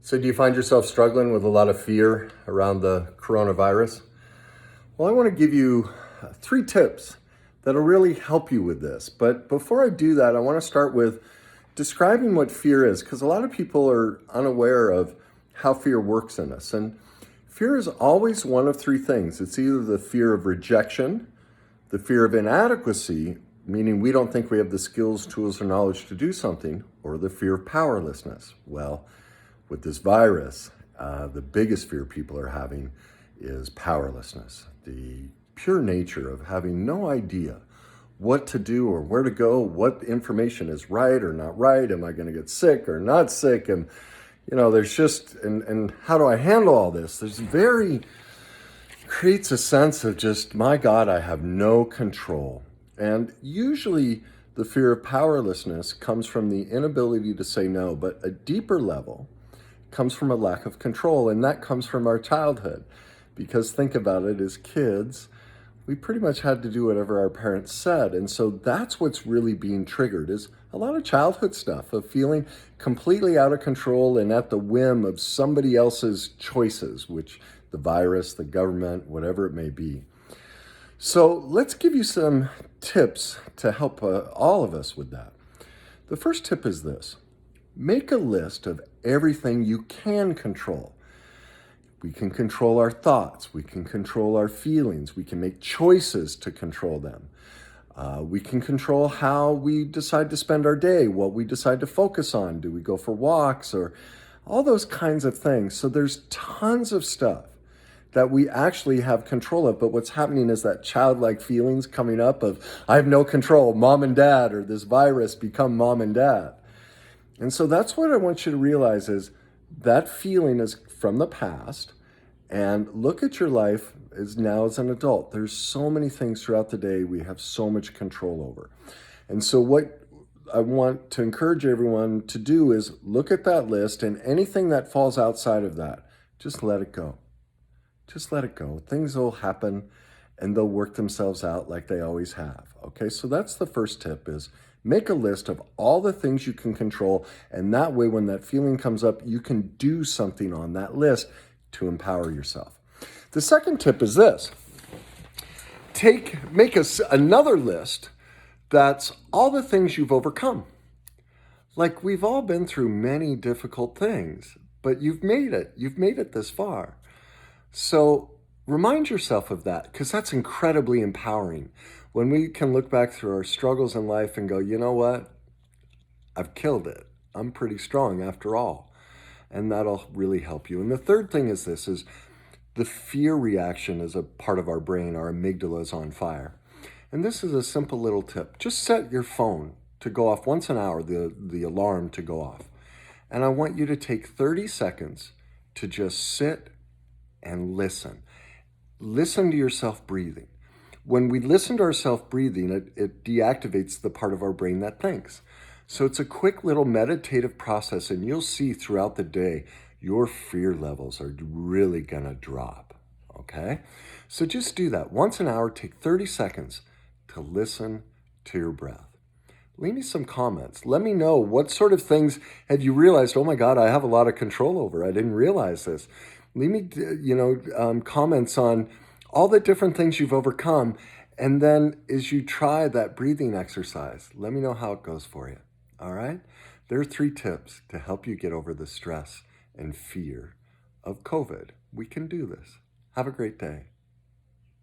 So do you find yourself struggling with a lot of fear around the coronavirus? Well, I want to give you 3 tips that'll really help you with this. But before I do that, I want to start with describing what fear is, because a lot of people are unaware of how fear works in us. And fear is always one of 3 things. It's either the fear of rejection, the fear of inadequacy, meaning we don't think we have the skills, tools, or knowledge to do something, or the fear of powerlessness. Well, with this virus, the biggest fear people are having is powerlessness. The pure nature of having no idea what to do or where to go, what information is right or not right. Am I going to get sick or not sick? And, there's just, and how do I handle all this? Creates a sense of just, my God, I have no control. And usually the fear of powerlessness comes from the inability to say no, but a deeper level comes from a lack of control, and that comes from our childhood. Because think about it, as kids, we pretty much had to do whatever our parents said. And so that's what's really being triggered, is a lot of childhood stuff of feeling completely out of control and at the whim of somebody else's choices, which the virus, the government, whatever it may be. So let's give you some tips to help all of us with that. The first tip is this: make a list of everything you can control. We can control our thoughts. We can control our feelings. We can make choices to control them. We can control how we decide to spend our day, what we decide to focus on. Do we go for walks, or all those kinds of things? So there's tons of stuff that we actually have control of. But what's happening is that childlike feelings coming up of, I have no control, mom and dad, or this virus become mom and dad. And so that's what I want you to realize, is that feeling is from the past, and look at your life as now as an adult. There's so many things throughout the day we have so much control over. And so what I want to encourage everyone to do is look at that list, and anything that falls outside of that, just let it go. Just let it go. Things will happen and they'll work themselves out like they always have. Okay, so that's the first tip, is make a list of all the things you can control. And that way, when that feeling comes up, you can do something on that list to empower yourself. The second tip is this: make another list that's all the things you've overcome. Like, we've all been through many difficult things, but you've made it. You've made it this far. So remind yourself of that, because that's incredibly empowering. When we can look back through our struggles in life and go, you know what? I've killed it. I'm pretty strong after all. And that'll really help you. And the third thing is this: is the fear reaction is a part of our brain. Our amygdala is on fire. And this is a simple little tip. Just set your phone to go off once an hour, the alarm to go off. And I want you to take 30 seconds to just sit and listen. Listen to yourself breathing. When we listen to ourselves breathing, it deactivates the part of our brain that thinks. So it's a quick little meditative process, and you'll see throughout the day, your fear levels are really gonna drop, okay? So just do that. Once an hour, take 30 seconds to listen to your breath. Leave me some comments. Let me know, what sort of things have you realized, oh my God, I have a lot of control over. I didn't realize this. Leave me, comments on all the different things you've overcome. And then as you try that breathing exercise, let me know how it goes for you. All right? There are 3 tips to help you get over the stress and fear of COVID. We can do this. Have a great day.